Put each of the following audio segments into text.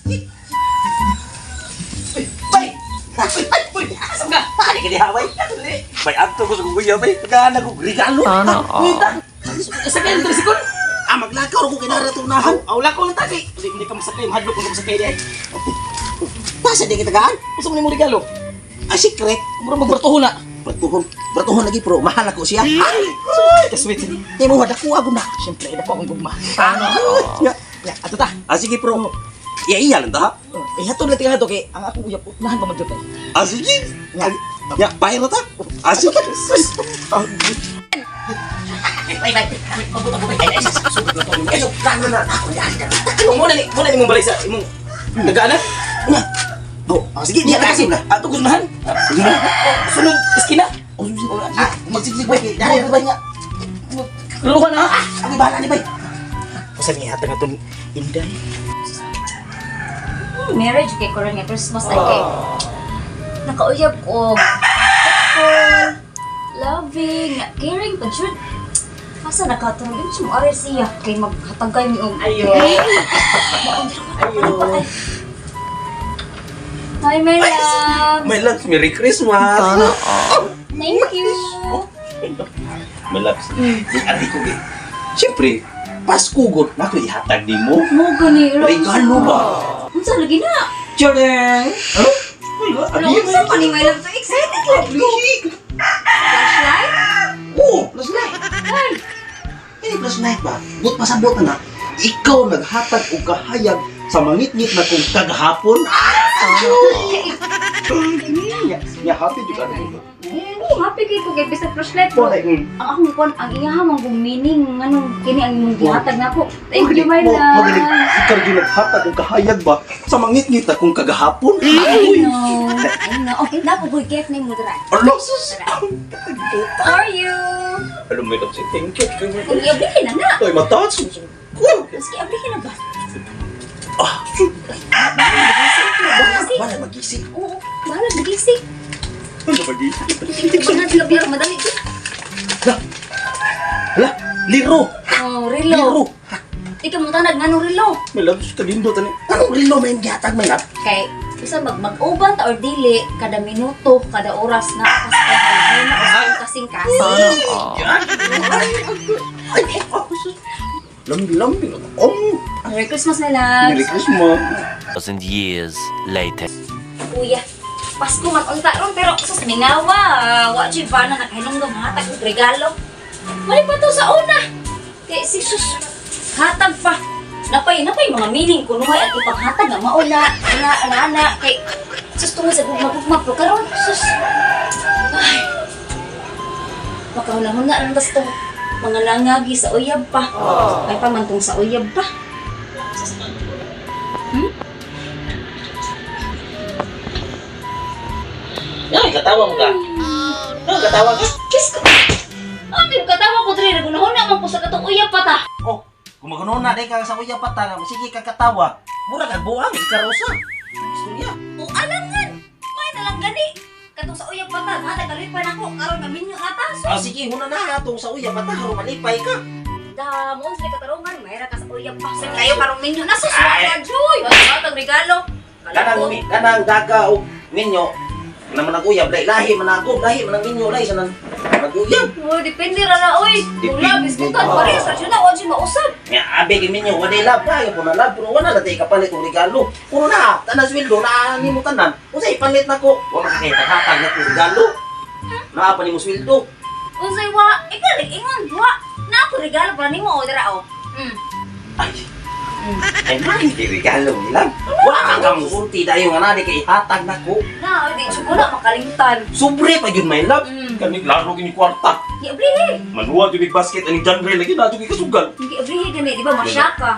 Bay! Bay! Asam ka? Ano ka diha, bay? Bay, ato ko sa kuya, bay. Pagkaan ako, regalo. Sana all. Sakay ng trisikon. Maglakaw ako kinaratunahan. Lakaw lang taki. Hindi ka masakay, mahadlok ko masakay diha. Pasa di kita gaan? Gusto mo ni mo regalo? Secret. Mura magbartuhon na. Bartuhon lagi pero mahal ako siya. Ay! Kaswit. Hindi mo hadako ako na. Siyempre, hadako akong gugma. Sana all. Ato ta. Sige pro. Iya lang ta. Hatod lang tingnan to kay ang akong uyap nahan pa magyot. Sige. Ya, bayar ta. Sige. Bye. Muna ni mong balay sa imong nagana. Sige, di kasi na. Ato gustuhan. Sunod iskina. Magsigsig bay. Dali ba niya? Luhan ha. Ang bahala ni bay. Usa ni hatang aton Inday. Marriage kay ko rin nga Christmas ay kay nakauyab ko. Thoughtful, loving, caring pa jud. Asa nakatulog siya mo ari siya kay maghatagay mi og. Ayo. Hi, my love. My love, Merry Christmas. Sana all. Thank you. My love, ati ko gi. Siyempre, Pasko gud na ko ihatag nimo. Mo gani Regalo ba? Unsa lagi na? Jordan. Ano unsa pa ni my love? So excited like ko. Flashlight? Plus light. Ay, Plus light ba? But pasabot na ikaw naghatag og kahayag sa mangit-ngit na kung kagahapon. Ya happy jud ka nimo. happy kay ko kay bisag flashlight Po ko. like Ang akong kon ang iyahamang kong meaning nganong kini ang imong gihatag nako. Thank you my love. Magaling ikaw gyud naghatag og kahayag ba sa mangit-ngit na kung kagahapon. I know. Okay, napo boy gift ni mo dira. Ano sus? For you. Alam mo ito, thank you. Kung i-ablihin na na. Ay, matas. Maski ablihin na ba? Wala magising. Oo, bahala magising. Wala magising. Mga dilabiyar madali. Hala, liro. Oh, relo. Ikaw mo tanag nga nung relo. May labs ka din doon. Anong liro may gihatag may lab? Kay, isa mag-uban ta or dili, kada minuto, kada oras na kasing kasing. Sana all. Lambi-lambi. Oh, Merry Christmas na lang. Merry Christmas. 1,000 years later. Kuya, Pasko mag-unta ron pero sus mingawa. Wa jud ba na nakahinungdong hatag og regalo. Mali pa to sa una. Kay si sus hatag pa. Napay mga meaning kuno ay at ipaghatag nga mauna. Ana kay sus tungo sa gugma pero karon sus. Ay. Makahuna lang tas to. Mga langagi sa uyab pa. Ay pamantong sa uyab pa. Ay, katawa mo ka. Ay, katawa ka. Kiss ko. Ano yung katawa ko dre? Nagunahuna man ko sa katong uyab pa ta. Oh, kung maganoon na dahil ka sa kuya pata nga, sige ka katawa. Mura ka buang, ikarosa. Istorya. O alangan. May nalang gani. Katong sa uyab pa ta. Hatag kalipan ako. Karon nga minyo ata. So, Sige, huna na atong sa uya pata, haro malipay ka. damon sa katarungan. Mayra ka sa uyab pa. Sa kayo karong minyo na. Suswaka joy. Hatag regalo. Kanang daga o ninyo, naman ang uyab, lahi man ako, lahi man ang ninyo, lahi sa nag-uyab. Oh, depende ra na oy. Kung Depende. labis ko ta. Pares ra siya na. Huwag siya mausap. Nga, abe kay ninyo, wala lab tayo, kung nalab, pero wala na tayo kapalit ng regalo. Puno na, tanas wildo, naanin mo tanan. Kung sa ipalit na ko, wala kakita, hatag na kong regalo. Naapa ni mo swildo. Unsay wa. Ikaw ingon. Wa. Na ako regalo para nimo o dira o. Ay, ay, hindi regalo lang. Wala kang kamusunti dahil nga nadi kay hatag na ko. Na, di siya ko na makalimtan. Sobre pa yun, my love. Mm. Kanig laro kini kwarta. Di abrihe. Manuwa yung basket, ani Janre, lagi na yung kasugal. Hindi abrihe gani, di ba? Masyak ka.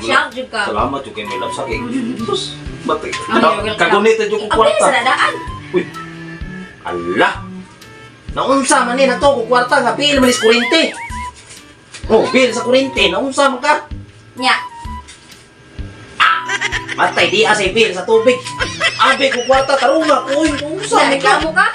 Masyak jud ka. Salamat yung kay my love sa kay. Sus, batay. Welcome. Kagunit yung Abrihe kwarta. sa dadaan. Uy, ala. Naunsa man ni na to, kwarta nga, bill man is kurente. Oh, bill sa kurente, naunsa man ka. Nya. Matay, di asay bill sa tubig. Abe ko kwarta, tarunga ko, naunsa man ka. Sa mo ka?